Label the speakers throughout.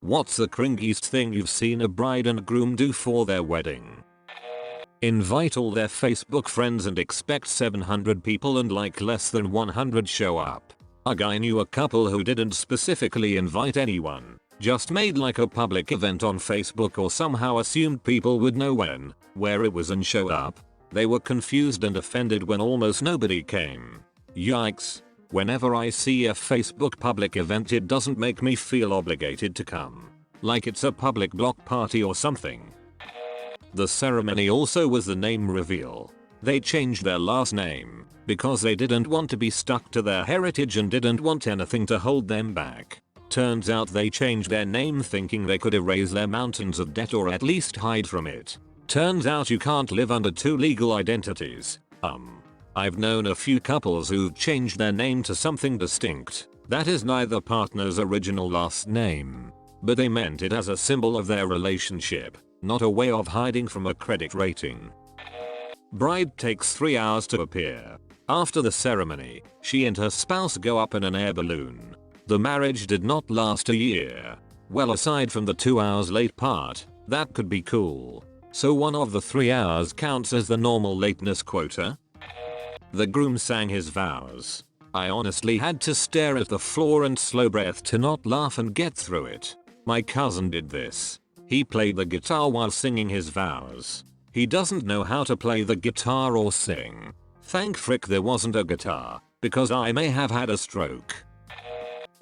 Speaker 1: What's the cringiest thing you've seen a bride and groom do for their wedding? Invite all their Facebook friends and expect 700 people and like less than 100 show up. A guy knew a couple who didn't specifically invite anyone, just made like a public event on Facebook or somehow assumed people would know when, where it was and show up. They were confused and offended when almost nobody came. Yikes. Whenever I see a Facebook public event, it doesn't make me feel obligated to come. Like it's a public block party or something. The ceremony also was the name reveal. They changed their last name because they didn't want to be stuck to their heritage and didn't want anything to hold them back. Turns out they changed their name thinking they could erase their mountains of debt or at least hide from it. Turns out you can't live under two legal identities. I've known a few couples who've changed their name to something distinct that is neither partner's original last name, but they meant it as a symbol of their relationship, not a way of hiding from a credit rating. Bride takes 3 hours to appear. After the ceremony, she and her spouse go up in an air balloon. The marriage did not last a year. Well, aside from the 2 hours late part, that could be cool. So one of the 3 hours counts as the normal lateness quota. The groom sang his vows. I honestly had to stare at the floor and slow breath to not laugh and get through it. My cousin did this. He played the guitar while singing his vows. He doesn't know how to play the guitar or sing. Thank frick there wasn't a guitar, because I may have had a stroke.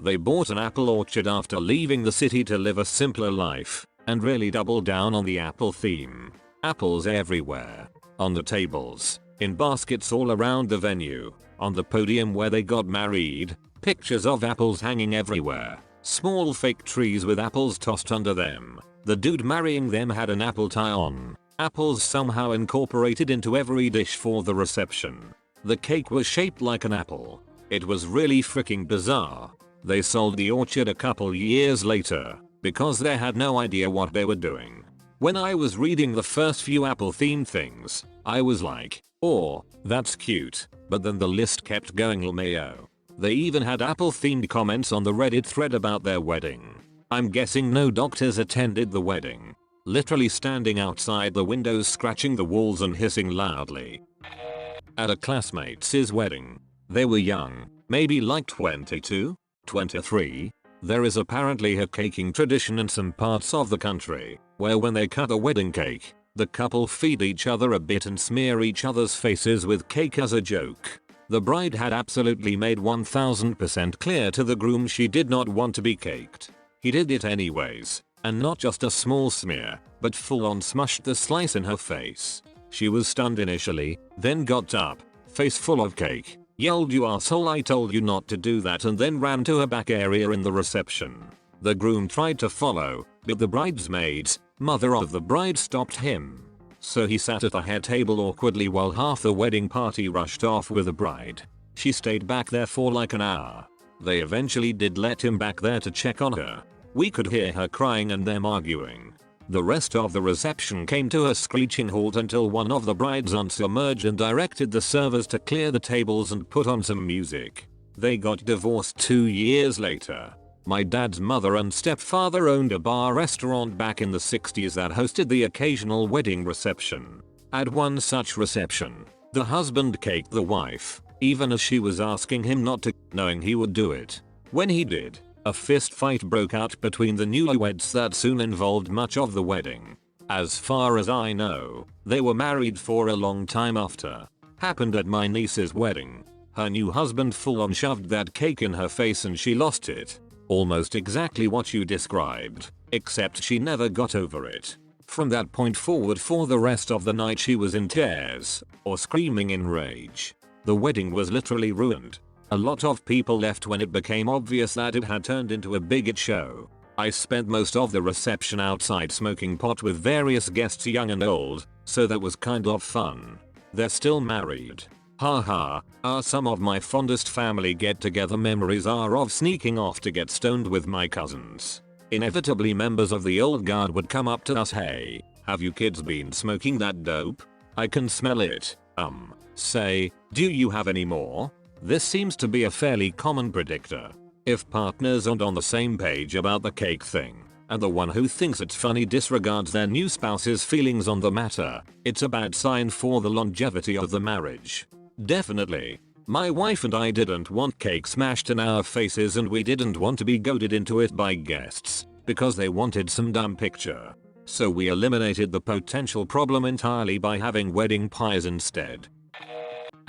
Speaker 1: They bought an apple orchard after leaving the city to live a simpler life, and really doubled down on the apple theme. Apples everywhere. On the tables, in baskets all around the venue, on the podium where they got married, pictures of apples hanging everywhere. Small fake trees with apples tossed under them. The dude marrying them had an apple tie on. Apples somehow incorporated into every dish for the reception. The cake was shaped like an apple. It was really freaking bizarre. They sold the orchard a couple years later because they had no idea what they were doing. When I was reading the first few apple themed things, I was like, oh, that's cute, but then the list kept going LMAO. They even had apple themed comments on the Reddit thread about their wedding. I'm guessing no doctors attended the wedding. Literally standing outside the windows scratching the walls and hissing loudly. At a classmate's wedding. They were young, maybe like 22, 23. There is apparently a caking tradition in some parts of the country, where when they cut a wedding cake, the couple feed each other a bit and smear each other's faces with cake as a joke. The bride had absolutely made 1000% clear to the groom she did not want to be caked. He did it anyways. And not just a small smear, but full on smushed the slice in her face. She was stunned initially, then got up, face full of cake, yelled "You asshole, I told you not to do that," and then ran to her back area in the reception. The groom tried to follow, but the bridesmaids, mother of the bride, stopped him. So he sat at the head table awkwardly while half the wedding party rushed off with the bride. She stayed back there for like an hour. They eventually did let him back there to check on her. We could hear her crying and them arguing. The rest of the reception came to a screeching halt until one of the bride's aunts emerged and directed the servers to clear the tables and put on some music. They got divorced 2 years later. My dad's mother and stepfather owned a bar restaurant back in the 60s that hosted the occasional wedding reception. At one such reception, the husband caked the wife, even as she was asking him not to, knowing he would do it. When he did, a fist fight broke out between the newlyweds that soon involved much of the wedding. As far as I know, they were married for a long time after. Happened at my niece's wedding. Her new husband full on shoved that cake in her face and she lost it. Almost exactly what you described, except she never got over it. From that point forward for the rest of the night she was in tears, or screaming in rage. The wedding was literally ruined. A lot of people left when it became obvious that it had turned into a bigot show. I spent most of the reception outside smoking pot with various guests young and old, so that was kind of fun. They're still married. Haha, some of my fondest family get-together memories are of sneaking off to get stoned with my cousins. Inevitably members of the old guard would come up to us, "Hey, have you kids been smoking that dope? I can smell it." Say, "Do you have any more?" This seems to be a fairly common predictor. If partners aren't on the same page about the cake thing, and the one who thinks it's funny disregards their new spouse's feelings on the matter, it's a bad sign for the longevity of the marriage. Definitely. My wife and I didn't want cake smashed in our faces, and we didn't want to be goaded into it by guests because they wanted some dumb picture. So we eliminated the potential problem entirely by having wedding pies instead.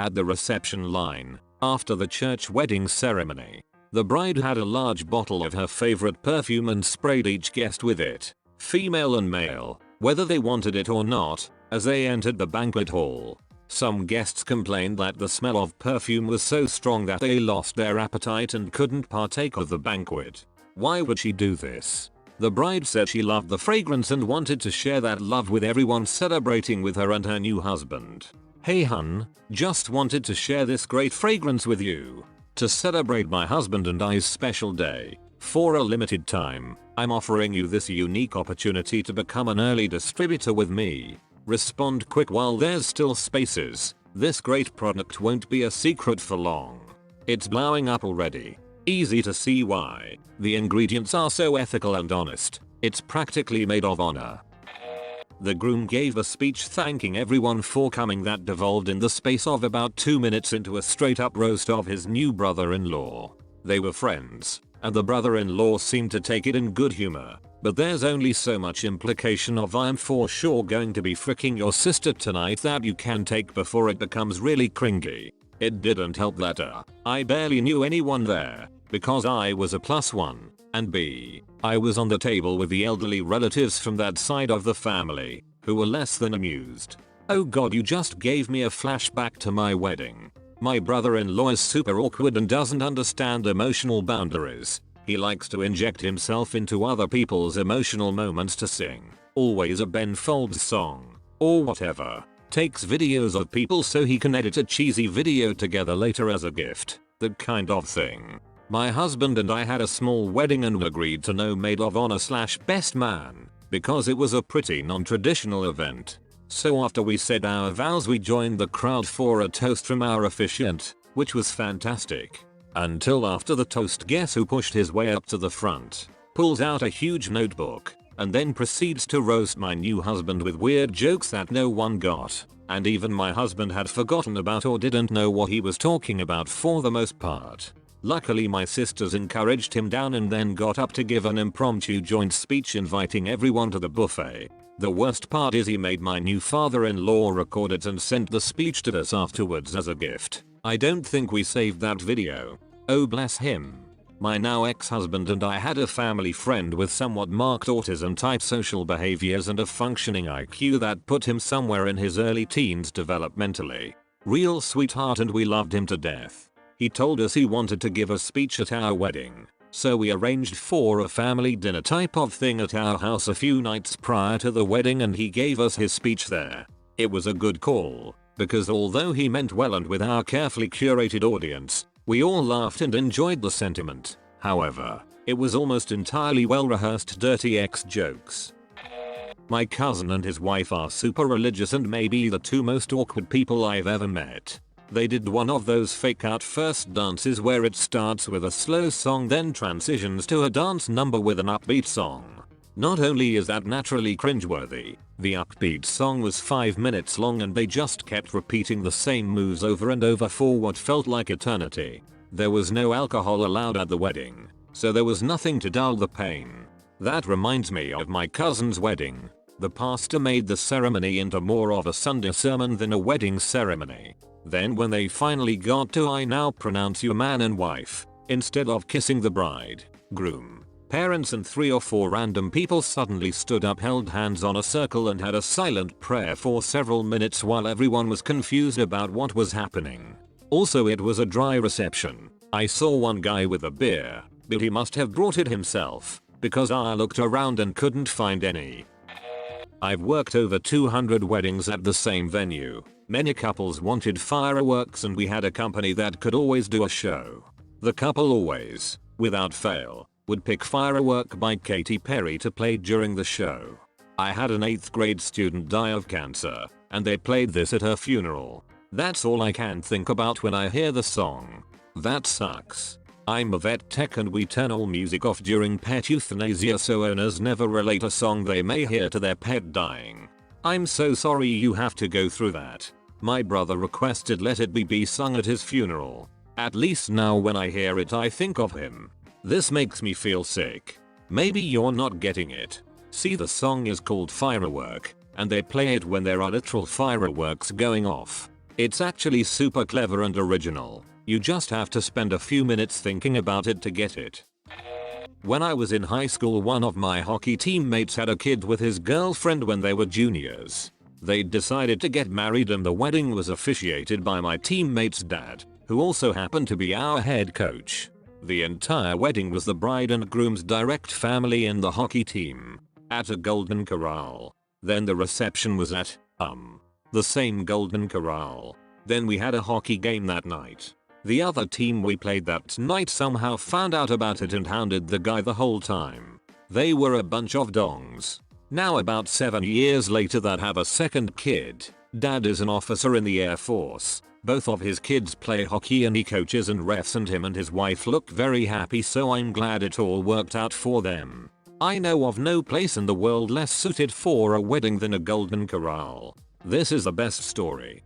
Speaker 1: At the reception line, after the church wedding ceremony, the bride had a large bottle of her favorite perfume and sprayed each guest with it, female and male, whether they wanted it or not, as they entered the banquet hall. Some guests complained that the smell of perfume was so strong that they lost their appetite and couldn't partake of the banquet. Why would she do this? The bride said she loved the fragrance and wanted to share that love with everyone celebrating with her and her new husband. Hey hun, just wanted to share this great fragrance with you. To celebrate my husband and I's special day, for a limited time, I'm offering you this unique opportunity to become an early distributor with me. Respond quick while there's still spaces. This great product won't be a secret for long. It's blowing up already. Easy to see why. The ingredients are so ethical and honest. It's practically made of honor. The groom gave a speech thanking everyone for coming that devolved in the space of about 2 minutes into a straight up roast of his new brother-in-law. They were friends, and the brother-in-law seemed to take it in good humor. But there's only so much implication of "I'm for sure going to be fricking your sister tonight" that you can take before it becomes really cringy. It didn't help that I barely knew anyone there, because I was a +1, and B, I was on the table with the elderly relatives from that side of the family, who were less than amused. Oh god, you just gave me a flashback to my wedding. My brother-in-law is super awkward and doesn't understand emotional boundaries. He likes to inject himself into other people's emotional moments to sing, always a Ben Folds song, or whatever. Takes videos of people so he can edit a cheesy video together later as a gift, that kind of thing. My husband and I had a small wedding and agreed to no maid of honor / best man, because it was a pretty non-traditional event. So after we said our vows, we joined the crowd for a toast from our officiant, which was fantastic. Until after the toast, guess who pushed his way up to the front, pulls out a huge notebook, and then proceeds to roast my new husband with weird jokes that no one got, and even my husband had forgotten about or didn't know what he was talking about for the most part. Luckily my sisters encouraged him down and then got up to give an impromptu joint speech inviting everyone to the buffet. The worst part is he made my new father-in-law record it and sent the speech to us afterwards as a gift. I don't think we saved that video. Oh bless him. My now ex-husband and I had a family friend with somewhat marked autism type social behaviors and a functioning IQ that put him somewhere in his early teens developmentally. Real sweetheart, and we loved him to death. He told us he wanted to give a speech at our wedding, so we arranged for a family dinner type of thing at our house a few nights prior to the wedding, and he gave us his speech there. It was a good call, because although he meant well and with our carefully curated audience, we all laughed and enjoyed the sentiment. However, it was almost entirely well-rehearsed dirty ex jokes. My cousin and his wife are super religious and maybe the two most awkward people I've ever met. They did one of those fake out first dances where it starts with a slow song then transitions to a dance number with an upbeat song. Not only is that naturally cringeworthy, the upbeat song was 5 minutes long and they just kept repeating the same moves over and over for what felt like eternity. There was no alcohol allowed at the wedding, so there was nothing to dull the pain. That reminds me of my cousin's wedding. The pastor made the ceremony into more of a Sunday sermon than a wedding ceremony. Then when they finally got to "I now pronounce you man and wife," instead of kissing the bride, groom, parents and 3 or 4 random people suddenly stood up, held hands on a circle and had a silent prayer for several minutes while everyone was confused about what was happening. Also, it was a dry reception. I saw one guy with a beer, but he must have brought it himself, because I looked around and couldn't find any. I've worked over 200 weddings at the same venue. Many couples wanted fireworks and we had a company that could always do a show. The couple always, without fail, would pick Firework by Katy Perry to play during the show. I had an 8th grade student die of cancer, and they played this at her funeral. That's all I can think about when I hear the song. That sucks. I'm a vet tech and we turn all music off during pet euthanasia so owners never relate a song they may hear to their pet dying. I'm so sorry you have to go through that. My brother requested Let It Be sung at his funeral. At least now when I hear it I think of him. This makes me feel sick. Maybe you're not getting it. See, the song is called Firework, and they play it when there are literal fireworks going off. It's actually super clever and original. You just have to spend a few minutes thinking about it to get it. When I was in high school, one of my hockey teammates had a kid with his girlfriend when they were juniors. They decided to get married and the wedding was officiated by my teammate's dad, who also happened to be our head coach. The entire wedding was the bride and groom's direct family and the hockey team, at a Golden Corral. Then the reception was at, the same Golden Corral. Then we had a hockey game that night. The other team we played that night somehow found out about it and hounded the guy the whole time. They were a bunch of dongs. Now about 7 years later they have a second kid. Dad is an officer in the Air Force. Both of his kids play hockey and he coaches and refs, and him and his wife look very happy, so I'm glad it all worked out for them. I know of no place in the world less suited for a wedding than a Golden Corral. This is the best story.